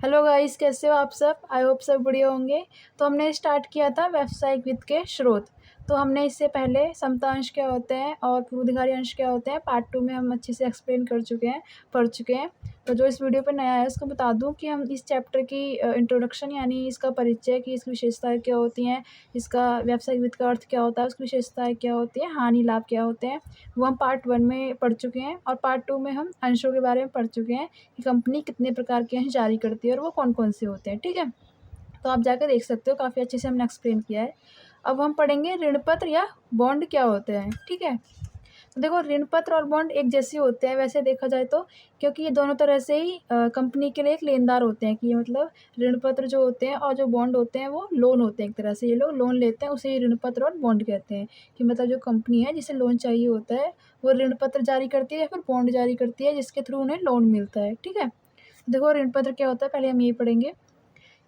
Hello guys, कैसे हो आप सब? आई होप सब बढ़िया होंगे। तो हमने स्टार्ट किया था व्यावसायिक वित्त के स्रोत। तो हमने इससे पहले समतांश क्या होते हैं और पूर्वाधिकारी अंश क्या होते हैं पार्ट 2 में हम अच्छे से एक्सप्लेन पढ़ चुके हैं। तो जो इस वीडियो पे नया है उसको बता दूं कि हम इस चैप्टर की इंट्रोडक्शन यानी इसका परिचय की इसकी विशेषताएं क्या होती हैं, इसका व्यावसायिक वित्त का अर्थ क्या होता है, उसकी विशेषताएं क्या होती हैं, हानि लाभ क्या होते हैं, वो हम पार्ट 1 में पढ़ चुके हैं। और पार्ट 2 में हम अंशों के बारे में पढ़ चुके हैं कि कंपनी कितने प्रकार के अंश जारी करती है और वो कौन-कौन से होते हैं, ठीक है? तो आप जाकर देख सकते हो, काफ़ी अच्छे से हमने एक्सप्लेन किया है। अब हम पढ़ेंगे ऋण पत्र या बॉन्ड क्या होते हैं, ठीक है? तो देखो, ऋण पत्र और बॉन्ड एक जैसे होते हैं वैसे देखा जाए तो, क्योंकि ये दोनों तरह से ही कंपनी के लिए एक लेनदार होते हैं कि मतलब ऋण पत्र जो होते हैं और जो बॉन्ड होते हैं वो लोन होते हैं। एक तरह से ये लोग लोन लेते हैं, उसे ही ऋण पत्र और बॉन्ड कहते हैं। कि मतलब जो कंपनी है जिसे लोन चाहिए होता है वो ऋण पत्र जारी करती है या फिर बॉन्ड जारी करती है जिसके थ्रू उन्हें लोन मिलता है, ठीक है? देखो, ऋण पत्र क्या होता है पहले हम यही पढ़ेंगे।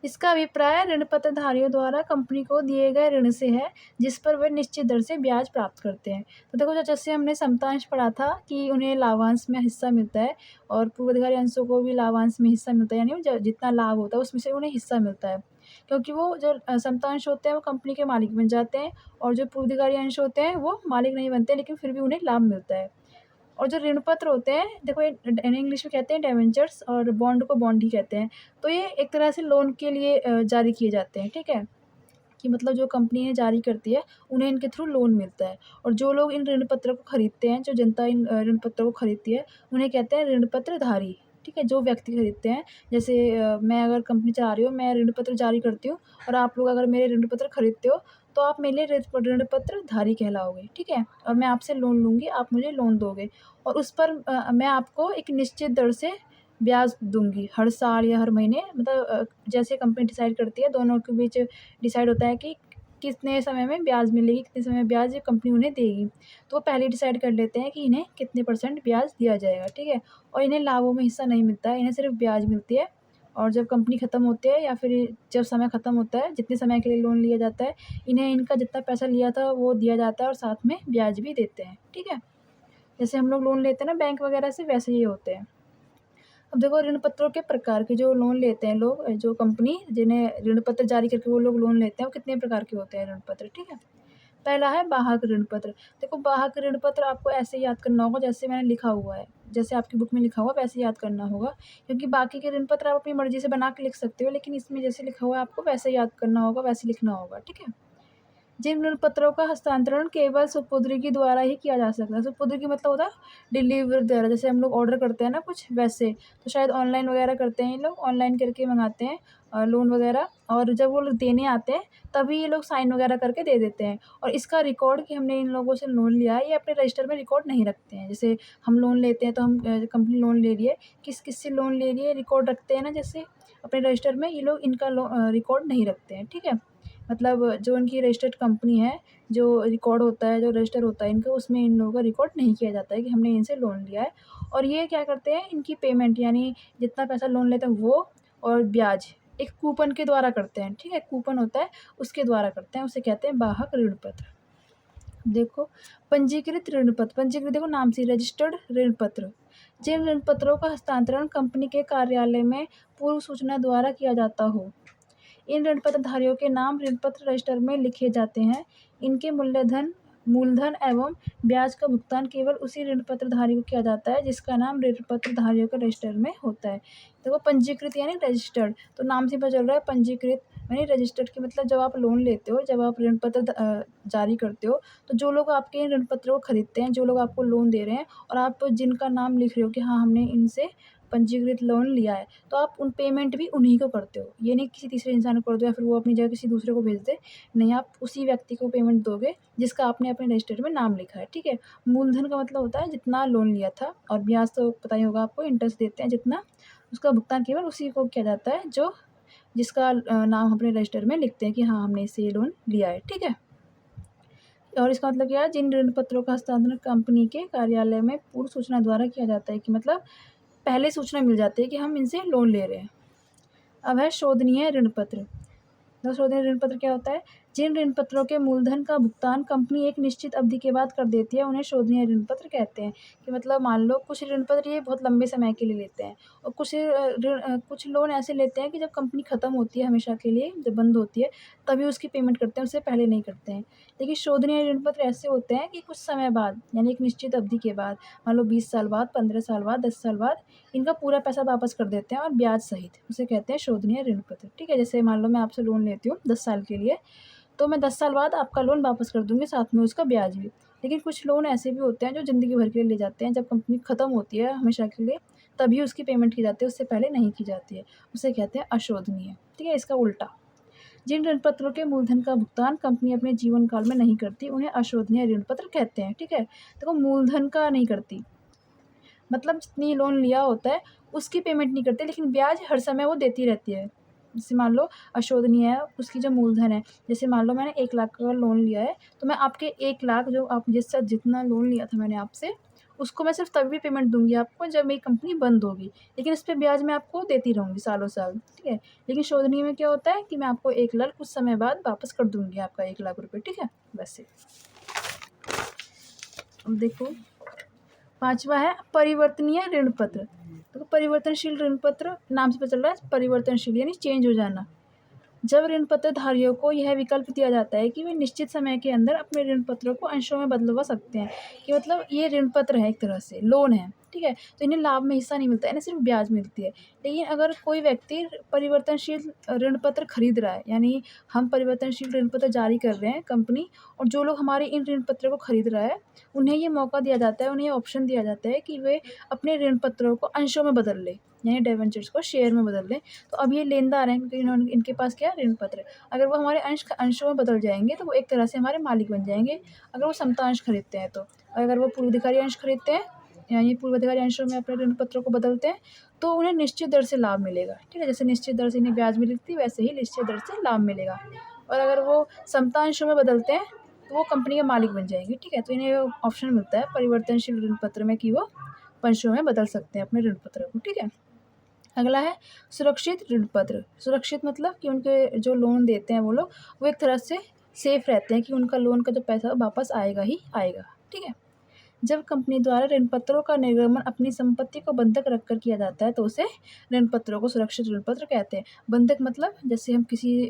इसका अभिप्राय ऋण पत्रधारियों द्वारा कंपनी को दिए गए ऋण से है, जिस पर वे निश्चित दर से ब्याज प्राप्त करते हैं। तो देखो, जैसे हमने समतांश पढ़ा था कि उन्हें लाभांश में हिस्सा मिलता है और पूर्वाधिकारी अंशों को भी लाभांश में हिस्सा मिलता है, यानी जितना लाभ होता है उसमें से उन्हें हिस्सा मिलता है। क्योंकि वो जो समतांश होते हैं वो कंपनी के मालिक बन जाते हैं और जो पूर्वाधिकारी अंश होते हैं वो मालिक नहीं बनते, लेकिन फिर भी उन्हें लाभ मिलता है। और जो ऋण पत्र होते हैं, देखो ये इंग्लिश में कहते हैं डिबेंचर्स और बॉन्ड को बॉन्ड ही कहते हैं। तो ये एक तरह से लोन के लिए जारी किए जाते हैं, ठीक है? कि मतलब जो कंपनी है जारी करती है, उन्हें इनके थ्रू लोन मिलता है। और जो लोग इन ऋण पत्रों को खरीदते हैं, जो जनता इन ऋण पत्रों को खरीदती है, उन्हें कहते हैं ऋण पत्रधारी, ठीक है? जो व्यक्ति खरीदते हैं, जैसे मैं अगर कंपनी चला रही हूँ, मैं ऋण पत्र जारी करती हूँ और आप लोग अगर मेरे ऋण पत्र खरीदते हो, तो आप मेरे लिए ऋण पत्रधारी कहलाओगे, ठीक है? और मैं आपसे लोन लूँगी, आप मुझे लोन दोगे और उस पर मैं आपको एक निश्चित दर से ब्याज दूँगी, हर साल या हर महीने, मतलब जैसे कंपनी डिसाइड करती है, दोनों के बीच डिसाइड होता है कि कितने समय में ब्याज मिलेगी, कितने समय में ब्याज कंपनी उन्हें देगी। तो वो पहले डिसाइड कर लेते हैं कि इन्हें कितने % ब्याज दिया जाएगा, ठीक है? और इन्हें लाभों में हिस्सा नहीं मिलता है, इन्हें सिर्फ़ ब्याज मिलती है। और जब कंपनी ख़त्म होती है या फिर जब समय ख़त्म होता है, जितने समय के लिए लोन लिया जाता है, इन्हें इनका जितना पैसा लिया था वो दिया जाता है और साथ में ब्याज भी देते हैं, ठीक है? जैसे हम लोग लोन लेते हैं ना बैंक वगैरह से, वैसे ही होते हैं। अब देखो, ऋण पत्रों के प्रकार के जो लोन लेते हैं लोग, जो कंपनी जिन्हें ऋण पत्र जारी करके वो लोग लोन लेते हैं, वो कितने प्रकार के होते हैं ऋण पत्र, ठीक है? पहला है वाहक ऋण पत्र। देखो, वाहक ऋण पत्र आपको ऐसे याद करना होगा जैसे मैंने लिखा हुआ है, जैसे आपकी बुक में लिखा हुआ वैसे याद करना होगा। क्योंकि बाकी के ऋण पत्र आप अपनी मर्ज़ी से बना के लिख सकते हो, लेकिन इसमें जैसे लिखा हुआ है आपको वैसे याद करना होगा, वैसे लिखना होगा, ठीक है? जिन ऋण पत्रों का हस्तांतरण केवल सुपुर्दगी द्वारा ही किया जा सकता है। सुपुर्दगी मतलब होता है डिलीवर द्वारा, जैसे हम लोग ऑर्डर करते हैं ना कुछ वैसे। तो शायद ऑनलाइन वगैरह करते हैं ये लोग, ऑनलाइन करके मँगाते हैं लोन वगैरह, और जब वो लोग देने आते हैं तभी ये लोग साइन वगैरह करके दे देते हैं। और इसका रिकॉर्ड कि हमने इन लोगों से लोन लिया है, ये अपने रजिस्टर में रिकॉर्ड नहीं रखते हैं। जैसे हम लोन लेते हैं तो हम कंपनी लोन ले रही है, किस से लोन ले रही है, रिकॉर्ड रखते हैं ना जैसे अपने रजिस्टर में, ये लोग इनका रिकॉर्ड नहीं रखते हैं, ठीक है? मतलब जो इनकी रजिस्टर्ड कंपनी है, जो रिकॉर्ड होता है, जो रजिस्टर होता है इनका, उसमें इन लोगों का रिकॉर्ड नहीं किया जाता है कि हमने इनसे लोन लिया है। और ये क्या करते हैं, इनकी पेमेंट यानी जितना पैसा लोन लेते हैं वो और ब्याज एक कूपन के द्वारा करते हैं, ठीक है? कूपन होता है उसके द्वारा करते हैं, उसे कहते हैं वाहक ऋण पत्र। देखो, पंजीकृत ऋण पत्र, पंजीकृत देखो नाम से रजिस्टर्ड ऋण पत्र। जिन ऋण पत्रों का हस्तांतरण कंपनी के कार्यालय में पूर्व सूचना द्वारा किया जाता हो, इन ऋण पत्रधारियों के नाम ऋण पत्र रजिस्टर में लिखे जाते हैं। इनके मूलधन एवं ब्याज का भुगतान केवल उसी ऋण पत्रधारी को किया जाता है जिसका नाम ऋण पत्रधारियों के रजिस्टर में होता है। देखो, पंजीकृत यानी रजिस्टर्ड, तो नाम से पता चल रहा है पंजीकृत यानी रजिस्टर्ड की मतलब जब आप लोन लेते हो, जब आप ऋण पत्र जारी करते हो, तो जो लोग आपके इन ऋण पत्रों को खरीदते हैं, जो लोग आपको लोन दे रहे हैं और आप जिनका नाम लिख रहे हो कि हाँ हमने इनसे पंजीकृत लोन लिया है, तो आप उन पेमेंट भी उन्हीं को करते हो। ये नहीं किसी तीसरे इंसान को कर दो या फिर वो अपनी जगह किसी दूसरे को भेज दे। नहीं, आप उसी व्यक्ति को पेमेंट दोगे जिसका आपने अपने रजिस्टर में नाम लिखा है, ठीक है? मूलधन का मतलब होता है जितना लोन लिया था, और ब्याज तो पता ही होगा आपको, इंटरेस्ट देते हैं जितना, उसका भुगतान केवल उसी को किया जाता है जो जिसका नाम अपने रजिस्टर में लिखते हैं कि हाँ हमने इससे ये लोन लिया है, ठीक है? और इसका मतलब क्या है, जिन ऋण पत्रों का हस्तांतरण कंपनी के कार्यालय में पूर्व सूचना द्वारा किया जाता है, कि मतलब पहले सूचना मिल जाती है कि हम इनसे लोन ले रहे हैं। अब है शोधनीय ऋण पत्र। तो शोधनीय ऋण पत्र क्या होता है? जिन ऋण पत्रों के मूलधन का भुगतान कंपनी एक निश्चित अवधि के बाद कर देती है उन्हें शोधनीय ऋण पत्र कहते हैं। कि मतलब मान लो कुछ ऋण पत्र ये बहुत लंबे समय के लिए लेते हैं और कुछ लोन ऐसे लेते हैं कि जब कंपनी ख़त्म होती है हमेशा के लिए, जब बंद होती है तभी उसकी पेमेंट करते हैं, उससे पहले नहीं करते हैं। लेकिन शोधनीय ऋण पत्र ऐसे होते हैं कि कुछ समय बाद यानी एक निश्चित अवधि के बाद, मान लो 20 साल बाद, 15 साल बाद, 10 साल बाद इनका पूरा पैसा वापस कर देते हैं और ब्याज सहित, उसे कहते हैं शोधनीय ऋण पत्र। ठीक है, जैसे मान लो मैं आपसे लोन लेती हूँ 10 साल के लिए, तो मैं 10 साल बाद आपका लोन वापस कर दूँगी, साथ में उसका ब्याज भी। लेकिन कुछ लोन ऐसे भी होते हैं जो ज़िंदगी भर के लिए ले जाते हैं, जब कंपनी ख़त्म होती है हमेशा के लिए तभी उसकी पेमेंट की जाती है, उससे पहले नहीं की जाती है। उसे कहते हैं अशोधनीय। ठीक है, इसका उल्टा, जिन ऋण पत्रों के मूलधन का भुगतान कंपनी अपने जीवन काल में नहीं करती उन्हें अशोधनीय ऋण पत्र कहते हैं। ठीक है, देखो मूलधन का नहीं करती, मतलब जितनी लोन लिया होता है उसकी पेमेंट नहीं करते, लेकिन ब्याज हर समय वो देती रहती है। जैसे मान लो अशोधनीय है, उसकी जो मूलधन है, जैसे मान लो मैंने 1 लाख का लोन लिया है, तो मैं आपके 1 लाख जो आप जिस साथ जितना लोन लिया था मैंने आपसे, उसको मैं सिर्फ़ तभी पेमेंट दूँगी आपको जब मेरी कंपनी बंद होगी। लेकिन इस पे ब्याज मैं आपको देती रहूँगी सालों-साल, ठीक है? लेकिन शोधनीय में क्या होता है कि मैं आपको 1 लाख कुछ समय बाद वापस कर दूँगी आपका 1 लाख रुपए, ठीक है? वैसे। अब देखो 5वां है परिवर्तनीय ऋण पत्र। तो परिवर्तनशील ऋण पत्र नाम से पता चल रहा है परिवर्तनशील यानी चेंज हो जाना। जब ऋण पत्र धारियों को यह विकल्प दिया जाता है कि वे निश्चित समय के अंदर अपने ऋण पत्रों को अंशों में बदलवा सकते हैं, कि मतलब ये ऋण पत्र है, एक तरह से लोन है, ठीक है, तो इन्हें लाभ में हिस्सा नहीं मिलता है, इन्हें सिर्फ ब्याज मिलती है। लेकिन अगर कोई व्यक्ति परिवर्तनशील ऋण पत्र खरीद रहा है, यानी हम परिवर्तनशील ऋण पत्र जारी कर रहे हैं कंपनी, और जो लोग हमारे इन ऋण पत्रों को खरीद रहा है उन्हें ये मौका दिया जाता है, उन्हें ये ऑप्शन दिया जाता है कि वे अपने ऋण पत्रों को अंशों में बदल लें, यानी डिबेंचर्स को शेयर में बदल लें। तो अब ये लेनदार हैं क्योंकि इन्होंने इनके पास क्या है ऋण पत्र। अगर वो हमारे अंशों में बदल जाएँगे तो वो एक तरह से हमारे मालिक बन जाएँगे, अगर वो समतांश खरीदते हैं तो। और अगर वो पूर्वाधिकारी अंश खरीदते हैं, यानी पूर्वाधिकारी अंशों में अपने ऋण पत्रों को बदलते हैं, तो उन्हें निश्चित दर से लाभ मिलेगा। ठीक है? जैसे निश्चित दर से इन्हें ब्याज मिलती है वैसे ही निश्चित दर से लाभ मिलेगा। और अगर वो समतांशों में बदलते हैं तो वो कंपनी के मालिक बन जाएँगे। ठीक है? तो इन्हें ऑप्शन मिलता है परिवर्तनशील ऋण पत्र में कि वो अंशों में बदल सकते हैं अपने ऋण पत्र को। ठीक है? अगला है सुरक्षित ऋण पत्र। सुरक्षित मतलब कि उनके जो लोन देते हैं वो लोग, वो एक तरह से सेफ रहते हैं कि उनका लोन का जो पैसा वापस आएगा ही आएगा। ठीक है? जब कंपनी द्वारा ऋण पत्रों का निर्गमन अपनी संपत्ति को बंधक रखकर किया जाता है तो उसे ऋण पत्रों को सुरक्षित ऋण पत्र कहते हैं। बंधक मतलब जैसे हम किसी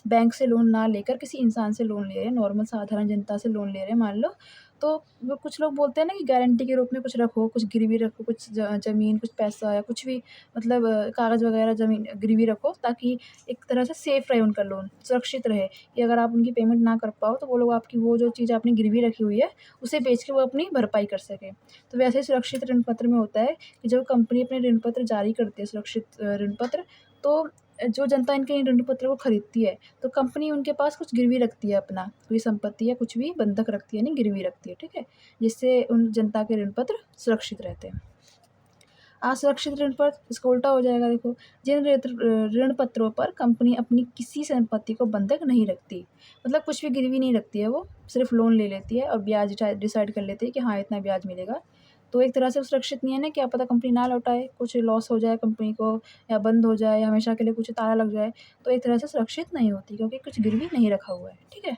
बैंक से लोन ना लेकर किसी इंसान से लोन ले रहे हैं, नॉर्मल साधारण जनता से लोन ले रहे हैं मान लो, तो वो कुछ लोग बोलते हैं ना कि गारंटी के रूप में कुछ रखो, कुछ गिरवी रखो, कुछ ज़मीन, कुछ पैसा या कुछ भी, मतलब कागज़ वगैरह ज़मीन गिरवी रखो ताकि एक तरह से सेफ रहे उनका लोन, सुरक्षित रहे कि अगर आप उनकी पेमेंट ना कर पाओ तो वो लोग आपकी वो जो चीज़ आपने गिरवी रखी हुई है उसे बेच के वो अपनी भरपाई कर सकें। तो वैसे ही सुरक्षित ऋण पत्र में होता है कि जब कंपनी अपने ऋण पत्र जारी करती है सुरक्षित ऋण पत्र, तो जो जनता इनके इन ऋण पत्रों को खरीदती है तो कंपनी उनके पास कुछ गिरवी रखती है, अपना कोई संपत्ति या कुछ भी बंधक रखती है, यानी गिरवी रखती है, ठीक है? जिससे उन जनता के ऋण पत्र सुरक्षित रहते हैं। असुरक्षित ऋण पर इसका उल्टा हो जाएगा देखो, जिन ऋण पत्रों पर कंपनी अपनी किसी संपत्ति को बंधक नहीं रखती, मतलब कुछ भी गिरवी नहीं रखती है, वो सिर्फ लोन ले लेती है और ब्याज डिसाइड कर लेती है कि हाँ इतना ब्याज मिलेगा, तो एक तरह से सुरक्षित नहीं है ना, क्या पता कंपनी ना लौटाए, कुछ लॉस हो जाए कंपनी को, या बंद हो जाए, या हमेशा के लिए कुछ ताला लग जाए, तो एक तरह से सुरक्षित नहीं होती क्योंकि कुछ गिरवी नहीं रखा हुआ है। ठीक है?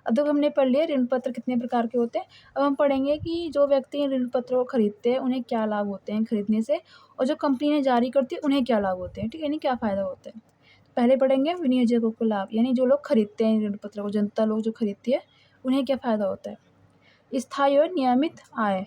अब तक हमने पढ़ लिया ऋण पत्र कितने प्रकार के होते हैं। अब हम पढ़ेंगे कि जो व्यक्ति इन ऋण पत्रों को खरीदते हैं उन्हें क्या लाभ होते हैं खरीदने से, और जो कंपनी ने जारी करती है उन्हें क्या लाभ होते हैं, ठीक है, यानी क्या फ़ायदा होता है। पहले पढ़ेंगे विनियोजकों को लाभ, यानी जो लोग खरीदते हैं इन ऋण पत्रों को, जनता लोग जो खरीदती है उन्हें क्या फ़ायदा होता है। स्थायी और नियमित आय,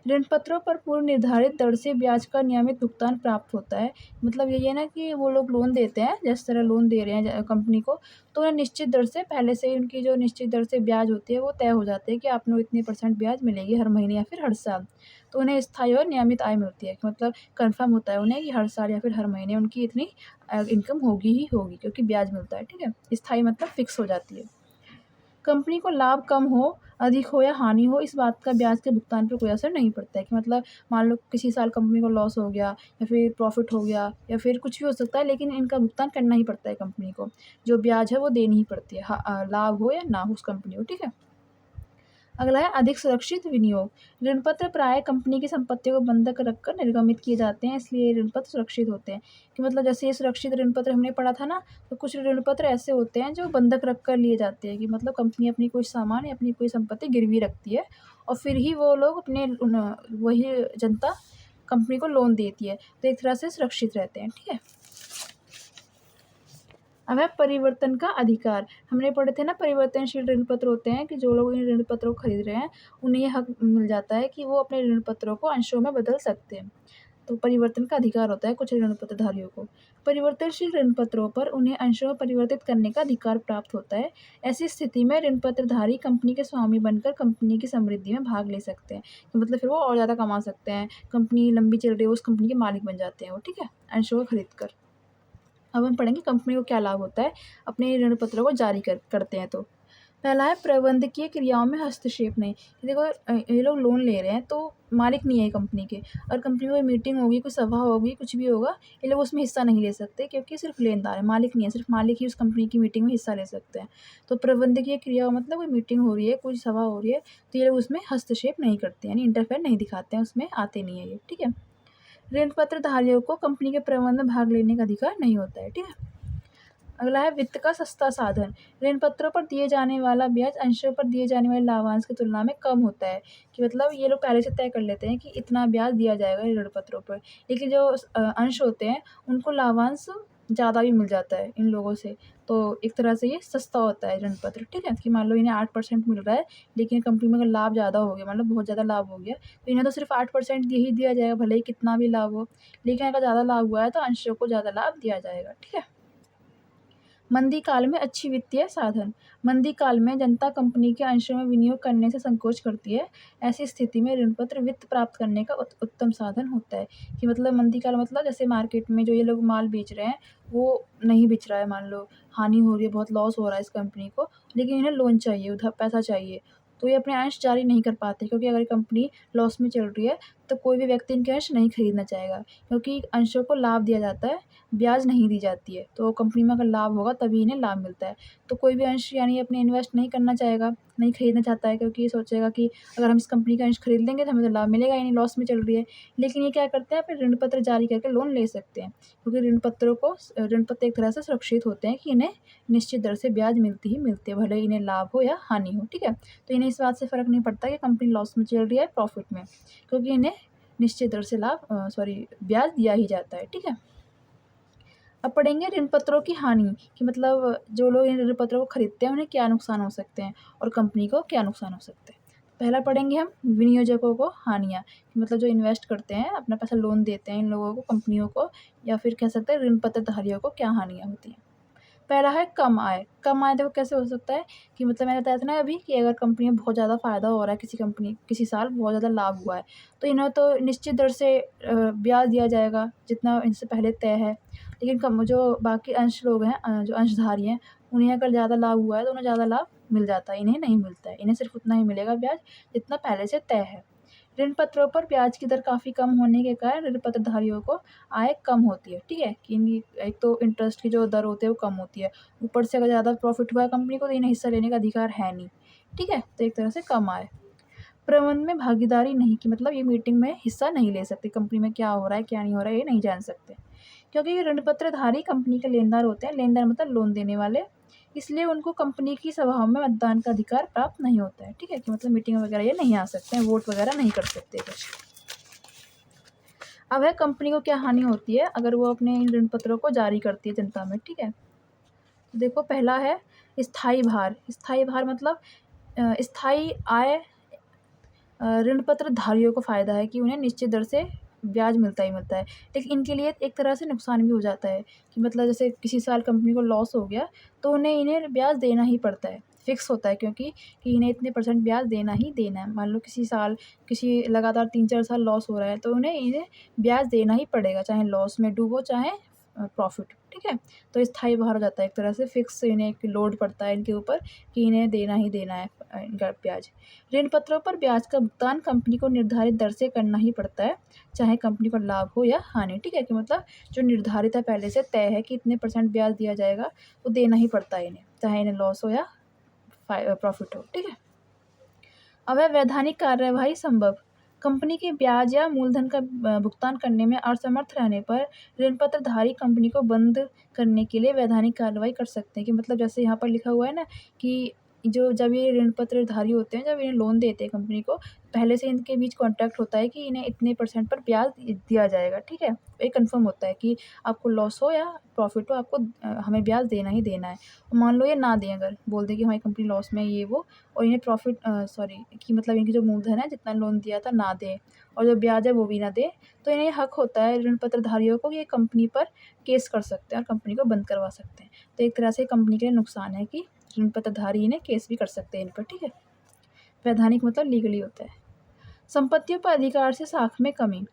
ऋण पत्रों पर पूर्व निर्धारित दर से ब्याज का नियमित भुगतान प्राप्त होता है। मतलब यही है ना कि वो लोग लोन देते हैं, जिस तरह लोन दे रहे हैं कंपनी को, तो उन्हें निश्चित दर से पहले से ही उनकी जो निश्चित दर से ब्याज होती है वो तय हो जाती है कि आपको इतने % ब्याज मिलेगी हर महीने या फिर हर साल। तो उन्हें स्थायी और नियमित आय मिलती है, मतलब कन्फर्म होता है उन्हें कि हर साल या फिर हर महीने उनकी इतनी इनकम होगी ही होगी, क्योंकि ब्याज मिलता है। ठीक है? स्थायी मतलब फिक्स हो जाती है। कंपनी को लाभ कम हो, अधिक हो या हानि हो, इस बात का ब्याज के भुगतान पर कोई असर नहीं पड़ता है, कि मतलब मान लो किसी साल कंपनी को लॉस हो गया या फिर प्रॉफ़िट हो गया या फिर कुछ भी हो सकता है, लेकिन इनका भुगतान करना ही पड़ता है कंपनी को। जो ब्याज है वो देनी ही पड़ती है, लाभ हो या ना हो उस कंपनी को। ठीक है? अगला है अधिक सुरक्षित विनियोग। ऋण पत्र प्रायः कंपनी की संपत्तियों को बंधक रखकर निर्गमित किए जाते हैं, इसलिए ऋण पत्र सुरक्षित होते हैं। कि मतलब जैसे ये सुरक्षित ऋण पत्र हमने पढ़ा था ना, तो कुछ ऋण पत्र ऐसे होते हैं जो बंधक रख कर लिए जाते हैं, कि मतलब कंपनी अपनी कोई सामान या अपनी कोई संपत्ति गिरवी रखती है और फिर ही वो लोग अपने वही जनता कंपनी को लोन देती है, तो एक तरह से सुरक्षित रहते हैं। ठीक है। अब है परिवर्तन का अधिकार। हमने पढ़े थे ना, परिवर्तनशील ऋण पत्र होते हैं कि जो लोग इन ऋण पत्रों को खरीद रहे हैं उन्हें यह हक मिल जाता है कि वो अपने ऋण पत्रों को अंशों में बदल सकते हैं। तो परिवर्तन का अधिकार होता है कुछ ऋण पत्रधारियों को। परिवर्तनशील ऋण पत्रों पर उन्हें अंशों में परिवर्तित करने का अधिकार प्राप्त होता है। ऐसी स्थिति में ऋण पत्रधारी कंपनी के स्वामी बनकर कंपनी की समृद्धि में भाग ले सकते हैं। तो मतलब फिर वो और ज़्यादा कमा सकते हैं, कंपनी लंबी चल रही है, उस कंपनी के मालिक बन जाते हैं वो। ठीक है, अंशों को खरीद कर। अब हम पढ़ेंगे कंपनी को क्या लाभ होता है अपने ऋण पत्रों को जारी करते हैं। तो पहला है प्रबंधकीय क्रियाओं में हस्तक्षेप नहीं। देखो ये लोग लोन ले रहे हैं तो मालिक नहीं है कंपनी के, और कंपनी में कोई मीटिंग होगी, कोई सभा होगी, कुछ भी होगा, ये लोग उसमें हिस्सा नहीं ले सकते क्योंकि सिर्फ लेनदार है, मालिक नहीं है। सिर्फ मालिक ही उस कंपनी की मीटिंग में हिस्सा ले सकते हैं। तो प्रबंधकीय क्रियाओं मतलब कोई मीटिंग हो रही है, कोई सभा हो रही है, तो ये लोग उसमें हस्तक्षेप नहीं करते, यानी इंटरफेयर नहीं दिखाते हैं, उसमें आते नहीं है ये। ठीक है। ऋण पत्रधारियों को कंपनी के प्रबंध में भाग लेने का अधिकार नहीं होता है। ठीक है। अगला है वित्त का सस्ता साधन। ऋण पत्रों पर दिए जाने वाला ब्याज अंशों पर दिए जाने वाले लाभांश की तुलना में कम होता है। कि मतलब ये लोग पहले से तय कर लेते हैं कि इतना ब्याज दिया जाएगा ऋण पत्रों पर, लेकिन जो अंश होते हैं उनको लाभांश ज़्यादा भी मिल जाता है इन लोगों से। तो एक तरह से ये सस्ता होता है ऋण पत्र। ठीक है, कि मान लो इन्हें 8% मिल रहा है, लेकिन कंपनी में अगर लाभ ज़्यादा हो गया, मतलब बहुत ज़्यादा लाभ हो गया, तो इन्हें तो सिर्फ 8% दिया ही दिया जाएगा, भले ही कितना भी लाभ हो। लेकिन अगर ज़्यादा लाभ हुआ है तो अंशों को ज़्यादा लाभ दिया जाएगा। ठीक है। मंदी काल में अच्छी वित्तीय साधन। मंदी काल में जनता कंपनी के अंशों में विनियोग करने से संकोच करती है। ऐसी स्थिति में ऋण पत्र वित्त प्राप्त करने का उत्तम साधन होता है। कि मतलब मंदी काल मतलब जैसे मार्केट में जो ये लोग माल बेच रहे हैं वो नहीं बिच रहा है, मान लो हानि हो रही है, बहुत लॉस हो रहा है इस कंपनी को, लेकिन इन्हें लोन चाहिए, उधर पैसा चाहिए, तो ये अपने अंश जारी नहीं कर पाते, क्योंकि अगर कंपनी लॉस में चल रही है तो कोई भी व्यक्ति इनके अंश नहीं खरीदना चाहेगा, क्योंकि अंशों को लाभ दिया जाता है, ब्याज नहीं दी जाती है। तो कंपनी में अगर लाभ होगा तभी इन्हें लाभ मिलता है। तो कोई भी अंश यानी अपने इन्वेस्ट नहीं करना चाहेगा, नहीं खरीदना चाहता है, क्योंकि ये सोचेगा कि अगर हम इस कंपनी का अंश खरीद लेंगे तो हमें तो लाभ मिलेगा ही नहीं, लॉस में चल रही है। लेकिन ये क्या करते हैं, अपने ऋण पत्र जारी करके लोन ले सकते हैं, क्योंकि ऋण पत्र एक तरह से सुरक्षित होते हैं कि इन्हें निश्चित दर से ब्याज मिलती ही मिलती है, भले इन्हें लाभ हो या हानि हो। ठीक है। तो इन्हें इस बात से फ़र्क नहीं पड़ता कि कंपनी लॉस में चल रही है प्रॉफिट में, क्योंकि इन्हें निश्चित दर से ब्याज दिया ही जाता है। ठीक है। अब पढ़ेंगे ऋण पत्रों की हानि, कि मतलब जो लोग इन ऋण पत्रों को खरीदते हैं उन्हें क्या नुकसान हो सकते हैं और कंपनी को क्या नुकसान हो सकते हैं। पहला पढ़ेंगे हम विनियोजकों को हानियाँ, कि मतलब जो इन्वेस्ट करते हैं, अपना पैसा लोन देते हैं इन लोगों को, कंपनियों को, या फिर कह सकते हैं ऋण पत्रधारियों को क्या हानियाँ होती हैं। पहला है कम आय। कम आय देखो कैसे हो सकता है, कि मतलब मैंने बताया था ना अभी कि अगर कंपनी में बहुत ज़्यादा फ़ायदा हो रहा है, किसी साल बहुत ज़्यादा लाभ हुआ है, तो इन्हें तो निश्चित दर से ब्याज दिया जाएगा जितना इनसे पहले तय है। लेकिन कम जो बाकी अंश लोग हैं, जो अंशधारी हैं, उन्हें अगर ज़्यादा लाभ हुआ है तो उन्हें ज़्यादा लाभ मिल जाता है, इन्हें नहीं मिलता है। इन्हें सिर्फ उतना ही मिलेगा ब्याज जितना पहले से तय है। ऋण पत्रों पर ब्याज की दर काफ़ी कम होने के कारण ऋण पत्रधारियों को आय कम होती है। ठीक है, कि इनकी एक तो इंटरेस्ट की जो दर होती है वो कम होती है, ऊपर से अगर ज़्यादा प्रॉफिट हुआ है कंपनी को तो इन्हें हिस्सा लेने का अधिकार है नहीं। ठीक है, तो एक तरह से कम आय। प्रबंध में भागीदारी नहीं, कि मतलब ये मीटिंग में हिस्सा नहीं ले सकते, कंपनी में क्या हो रहा है क्या नहीं हो रहा है ये नहीं जान सकते, क्योंकि ये ऋण पत्रधारी कंपनी के लेनदार होते हैं। लेनदार मतलब लोन देने वाले, इसलिए उनको कंपनी की सभाओं में मतदान का अधिकार प्राप्त नहीं होता है। ठीक है, कि मतलब मीटिंग वगैरह ये नहीं आ सकते हैं, वोट वगैरह नहीं कर सकते कुछ। अब है कंपनी को क्या हानि होती है अगर वो अपने इन ऋण पत्रों को जारी करती है जनता में। ठीक है, तो देखो पहला है स्थायी भार। स्थायी भार मतलब स्थायी आय। ऋण पत्रधारियों को फ़ायदा है कि उन्हें निश्चित दर से ब्याज मिलता ही मिलता है, लेकिन इनके लिए एक तरह से नुकसान भी हो जाता है, कि मतलब जैसे किसी साल कंपनी को लॉस हो गया तो इन्हें ब्याज देना ही पड़ता है, फिक्स होता है, क्योंकि कि इन्हें इतने % ब्याज देना ही देना है। मान लो किसी लगातार 3-4 साल लॉस हो रहा है तो इन्हें ब्याज देना ही पड़ेगा, चाहे लॉस में डूबो चाहे प्रॉफिट। ठीक है, तो स्थायी बाहर हो जाता है, एक तरह से फिक्स इन्हें एक लोड पड़ता है इनके ऊपर कि इन्हें देना ही देना है इनका ब्याज। ऋण पत्रों पर ब्याज का भुगतान कंपनी को निर्धारित दर से करना ही पड़ता है, चाहे कंपनी को लाभ हो या हानि। ठीक है, कि मतलब जो निर्धारित है पहले से तय है कि इतने % ब्याज दिया जाएगा, वो देना ही पड़ता है इन्हें, चाहे इन्हें लॉस हो या प्रॉफिट हो। ठीक है। अवैधानिक कार्यवाही संभव। कंपनी के ब्याज या मूलधन का भुगतान करने में असमर्थ रहने पर ऋणपत्रधारी कंपनी को बंद करने के लिए वैधानिक कार्रवाई कर सकते हैं। कि मतलब जैसे यहाँ पर लिखा हुआ है ना कि जब ये ऋणपत्रधारी होते हैं, जब इन्हें लोन देते हैं कंपनी को, पहले से इनके बीच कॉन्ट्रैक्ट होता है कि इन्हें इतने % पर ब्याज दिया जाएगा, ठीक है। ये कन्फर्म होता है कि आपको लॉस हो या प्रॉफिट हो, आपको हमें ब्याज देना ही देना है। मान लो ये ना दें, अगर बोल दें कि हमारी कंपनी लॉस में ये वो, और इन्हें प्रॉफिट सॉरी कि मतलब इनकी जो मूलधन है जितना लोन दिया था ना दें, और जो ब्याज है वो भी ना दें, तो इन्हें हक होता है ऋणपत्रधारियों को कि ये कंपनी पर केस कर सकते हैं और कंपनी को बंद करवा सकते हैं। तो एक तरह से कंपनी के लिए नुकसान है कि ऋणपत्रधारी इन्हें केस भी कर सकते हैं इन पर, ठीक है। वैधानिक मतलब लीगली होता है। संपत्तियों पर अधिकार से साख में कमी।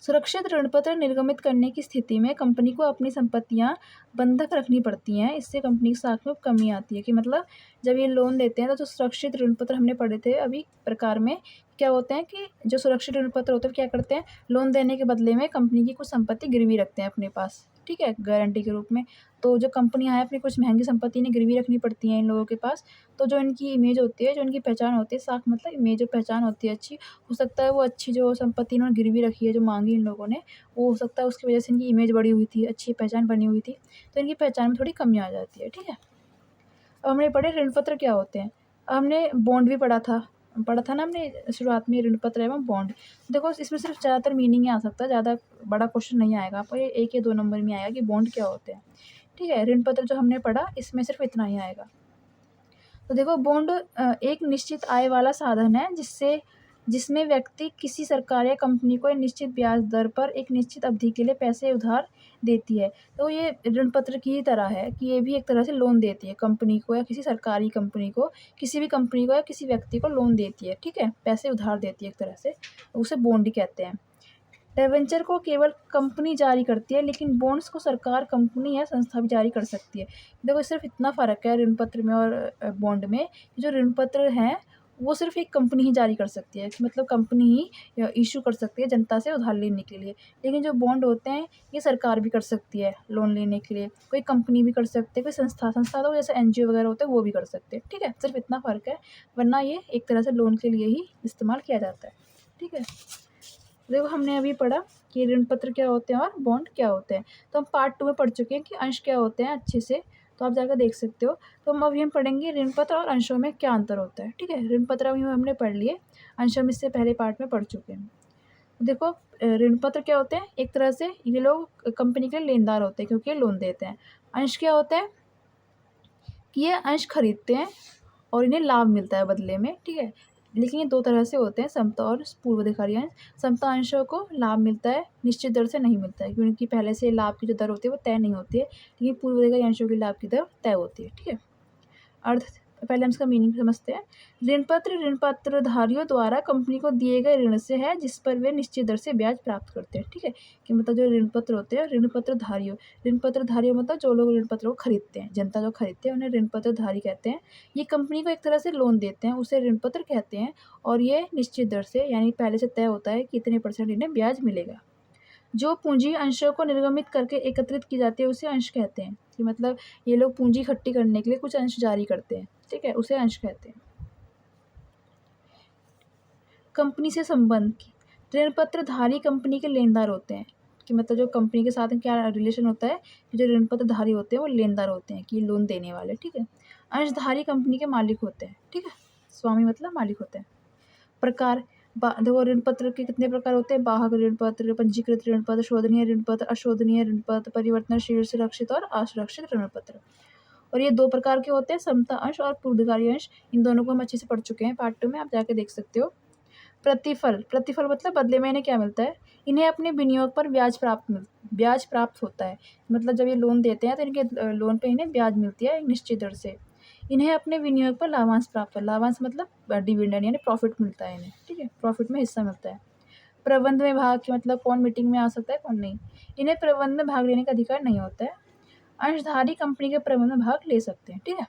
सुरक्षित ऋणपत्र निर्गमित करने की स्थिति में कंपनी को अपनी संपत्तियां बंधक रखनी पड़ती हैं। इससे कंपनी की साख में कमी आती है। कि मतलब जब ये लोन देते हैं तो जो सुरक्षित ऋणपत्र हमने पढ़े थे अभी प्रकार में, क्या होते हैं कि जो सुरक्षित ऋणपत्र होते हैं क्या करते हैं, लोन देने के बदले में कंपनी की कुछ संपत्ति गिरवी रखते हैं अपने पास, ठीक है, गारंटी के रूप में। तो जो कंपनियां हैं अपनी कुछ महंगी संपत्ति इन्हें गिरवी रखनी पड़ती हैं इन लोगों के पास। तो जो इनकी इमेज होती है, जो इनकी पहचान होती है, साख मतलब इमेज, जो पहचान होती है अच्छी, हो सकता है वो अच्छी जो संपत्ति इन्होंने गिरवी रखी है, जो मांगी इन लोगों ने, वो हो सकता है उसकी वजह से इनकी इमेज बढ़ी हुई थी, अच्छी पहचान बनी हुई थी, तो इनकी पहचान में थोड़ी कमी आ जाती है, ठीक है। अब हमने पढ़े ऋणपत्र क्या होते हैं। अब हमने बॉन्ड भी पढ़ा था ना हमने शुरुआत में, ऋणपत्र एवं बॉन्ड। देखो इसमें सिर्फ ज़्यादातर मीनिंग ही आ सकता है, ज़्यादा बड़ा क्वेश्चन नहीं आएगा आपको, ये 1 या 2 नंबर में आएगा कि बॉन्ड क्या होते हैं, ठीक है। ऋणपत्र जो हमने पढ़ा इसमें सिर्फ इतना ही आएगा। तो देखो बॉन्ड एक निश्चित आय वाला साधन है जिसमें व्यक्ति किसी सरकार या कंपनी को एक निश्चित ब्याज दर पर एक निश्चित अवधि के लिए पैसे उधार देती है। तो ये ऋणपत्र की ही तरह है कि ये भी एक तरह से लोन देती है कंपनी को या किसी सरकारी कंपनी को, किसी भी कंपनी को या किसी व्यक्ति को लोन देती है, ठीक है, पैसे उधार देती है एक तरह से, उसे बॉन्ड ही कहते हैं। डिबेंचर को केवल कंपनी जारी करती है, लेकिन बॉन्ड्स को सरकार, कंपनी या संस्था भी जारी कर सकती है। देखो सिर्फ इतना फ़र्क है ऋणपत्र में और बॉन्ड में, कि जो ऋणपत्र हैं वो सिर्फ एक कंपनी ही जारी कर सकती है, कि मतलब कंपनी ही इशू कर सकती है जनता से उधार लेने के लिए। लेकिन जो बॉन्ड होते हैं ये सरकार भी कर सकती है लोन लेने के लिए, कोई कंपनी भी कर सकती है, कोई संस्था तो जैसे NGO वगैरह होते हैं वो भी कर सकते हैं, ठीक है। सिर्फ इतना फ़र्क है, वरना ये एक तरह से लोन के लिए ही इस्तेमाल किया जाता है, ठीक है। देखो हमने अभी पढ़ा कि ऋणपत्र क्या होते हैं और बॉन्ड क्या होते हैं। तो हम पार्ट 2 में पढ़ चुके हैं कि अंश क्या होते हैं अच्छे से, तो आप जाकर देख सकते हो। तो अभी हम पढ़ेंगे ऋणपत्र और अंशों में क्या अंतर होता है, ठीक है। ऋणपत्र अभी हमने पढ़ लिए, अंश हम इससे पहले पार्ट में पढ़ चुके हैं। देखो ऋणपत्र क्या होते हैं, एक तरह से ये लोग कंपनी के लेनदार होते हैं क्योंकि ये लोन देते हैं। अंश क्या होते हैं कि ये अंश खरीदते हैं और इन्हें लाभ मिलता है बदले में, ठीक है। लेकिन ये 2 तरह से होते हैं, समता और पूर्वाधिकारी अंश। समता अंशों को लाभ मिलता है, निश्चित दर से नहीं मिलता है, क्योंकि पहले से लाभ की जो दर होती है वो तय नहीं होती है, लेकिन पूर्वाधिकारी अंशों की लाभ की दर तय होती है, ठीक है। अर्थ, पहले हम इसका मीनिंग समझते हैं। ऋणपत्रधारियों द्वारा कंपनी को दिए गए ऋण से है जिस पर वे निश्चित दर से ब्याज प्राप्त करते हैं, ठीक है। कि मतलब जो ऋणपत्र होते हैं, ऋणपत्रधारियों मतलब जो लोग ऋणपत्र को खरीदते हैं, जनता जो खरीदते हैं उन्हें ऋणपत्रधारी कहते हैं। ये कंपनी को एक तरह से लोन देते हैं, उसे ऋणपत्र कहते हैं, और ये निश्चित दर से यानी पहले से तय होता है कि इतने % इन्हें ब्याज मिलेगा। जो पूंजी अंशों को निर्गमित करके एकत्रित की जाती है उसे अंश कहते हैं। कि मतलब ये लोग पूंजी इकट्ठी करने के लिए कुछ अंश जारी करते हैं, ठीक है, उसे अंश कहते हैं। कंपनी से संबंध, ऋणपत्रधारी कंपनी के लेनदार होते हैं। कि मतलब जो कंपनी के साथ क्या रिलेशन होता है, कि जो ऋणपत्रधारी होते हैं वो लेनदार होते हैं, कि लोन देने वाले, ठीक है। अंशधारी कंपनी के मालिक होते हैं, ठीक है, स्वामी मतलब मालिक होते हैं। प्रकार, देखो ऋणपत्र के कितने प्रकार होते हैं, बाहक ऋणपत्र, पंजीकृत ऋणपत्र, शोधनीय ऋणपत्र, अशोधनीय ऋणपत्र, परिवर्तनशील, सुरक्षित और असुरक्षित ऋणपत्र। और ये 2 प्रकार के होते हैं, समता अंश और पूर्वाधिकारी अंश। इन दोनों को हम अच्छे से पढ़ चुके हैं पार्ट 2 में, आप जाके देख सकते हो। प्रतिफल मतलब बदले में इन्हें क्या मिलता है, इन्हें अपने विनियोग पर ब्याज प्राप्त होता है। मतलब जब ये लोन देते हैं तो इनके लोन पे इन्हें ब्याज मिलती है एक निश्चित दर से। इन्हें अपने विनियोग पर लाभांश प्राप्त है, लाभांश मतलब डिविडेंड यानी प्रॉफिट मिलता है इन्हें, ठीक है, प्रॉफिट में हिस्सा मिलता है। प्रबंध में भाग, कि मतलब कौन मीटिंग में आ सकता है कौन नहीं, इन्हें प्रबंध में भाग लेने का अधिकार नहीं होता है। अंशधारी कंपनी के प्रबंध में भाग ले सकते हैं, ठीक है।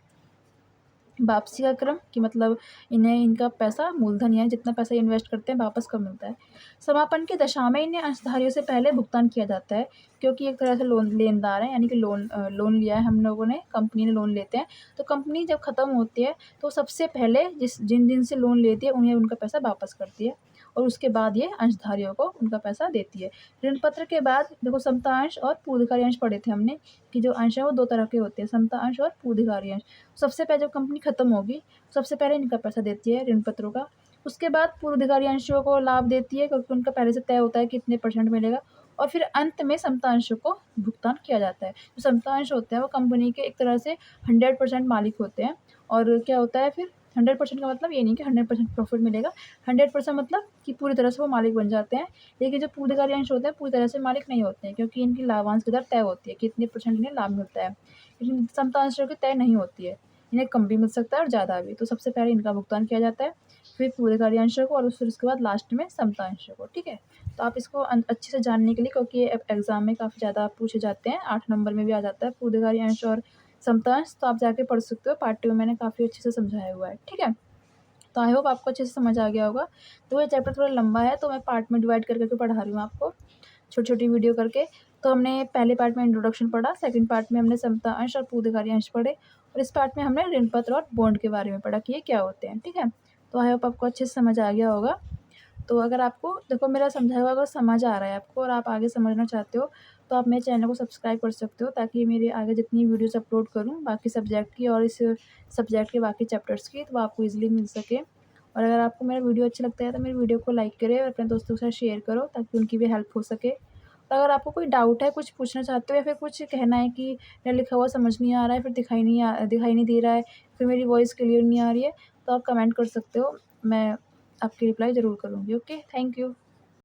वापसी का क्रम कि मतलब इन्हें इनका पैसा मूलधन यानी जितना पैसा इन्वेस्ट करते हैं वापस कब मिलता है। समापन की दशा में इन्हें अंशधारियों से पहले भुगतान किया जाता है, क्योंकि एक तरह से लोन लेनदार हैं, यानी कि लोन लिया है हम लोगों ने, कंपनी ने लोन लेते हैं। तो कंपनी जब ख़त्म होती है तो सबसे पहले जिन से लोन लेती है उन्हें उनका पैसा वापस करती है, और उसके बाद ये अंशधारियों को उनका पैसा देती है। ऋण पत्र के बाद देखो समता अंश और पूर्वधिकारी अंश पढ़े थे हमने कि जो अंश है वो 2 तरह के होते हैं, समता अंश और पूर्वधिकारी अंश। सबसे पहले जब कंपनी ख़त्म होगी, सबसे पहले इनका पैसा देती है ऋण पत्रों का। उसके बाद पूर्वाधिकारी अंशों को लाभ देती है, क्योंकि उनका पहले से तय होता है कि इतने परसेंट मिलेगा, और फिर अंत में समता अंशों को भुगतान किया जाता है। जो समता अंश होते हैं वो कंपनी के एक तरह से 100% मालिक होते हैं। और क्या होता है फिर 100% का मतलब ये नहीं कि 100% प्रॉफिट मिलेगा, 100% मतलब कि पूरी तरह से वो मालिक बन जाते हैं। लेकिन जो पूर्वाधिकारी अंश होते हैं पूरी तरह से मालिक नहीं होते हैं, क्योंकि इनकी लाभांश की दर तय होती है कि इतने परसेंट इन्हें लाभ मिलता है। लेकिन समता अंशों की तय नहीं होती है, इन्हें कम भी मिल सकता है और ज़्यादा भी। तो सबसे पहले इनका भुगतान किया जाता है, फिर पूर्वधिकारी अंशों को, और फिर उसके बाद लास्ट में समता अंशों को। ठीक है? तो आप इसको अच्छे से जानने के लिए, क्योंकि ये एग्ज़ाम में काफ़ी ज़्यादा पूछे जाते हैं, 8 नंबर में भी आ जाता है पूर्वधिकारी अंश और समता अंश, तो आप जाके पढ़ सकते हो। पार्ट 2 में मैंने काफ़ी अच्छे से समझाया हुआ है। ठीक है? तो आई होप आपको अच्छे से समझ आ गया होगा। तो ये चैप्टर थोड़ा लंबा है, तो मैं पार्ट में डिवाइड कर करके पढ़ा रही हूँ आपको, छोटी-छोटी वीडियो करके। तो हमने पहले पार्ट में इंट्रोडक्शन पढ़ा, सेकंड पार्ट में हमने समता अंश और पूर्वधिकारी अंश पढ़े, और इस पार्ट में हमने ऋण पत्र और बॉन्ड के बारे में पढ़ा कि ये क्या होते हैं। ठीक है? तो आई होप आपको अच्छे से समझ आ गया होगा। तो अगर आपको देखो मेरा समझाया हुआ अगर समझ आ रहा है आपको और आप आगे समझना चाहते हो, तो आप मेरे चैनल को सब्सक्राइब कर सकते हो, ताकि मेरे आगे जितनी वीडियोज़ अपलोड करूँ बाकी सब्जेक्ट की और इस सब्जेक्ट के बाकी चैप्टर्स की, तो वो आपको ईज़िली मिल सके। और अगर आपको मेरा वीडियो अच्छा लगता है तो मेरी वीडियो को लाइक करें और अपने दोस्तों के साथ शेयर करो, ताकि उनकी भी हेल्प हो सके। और अगर आपको कोई डाउट है, कुछ पूछना चाहते हो, या फिर कुछ कहना है कि मेरा लिखा हुआ समझ नहीं आ रहा है, फिर दिखाई नहीं दे रहा है, फिर मेरी वॉइस क्लियर नहीं आ रही है, तो आप कमेंट कर सकते हो। मैं आपकी रिप्लाई ज़रूर करूँगी। Okay, thank you.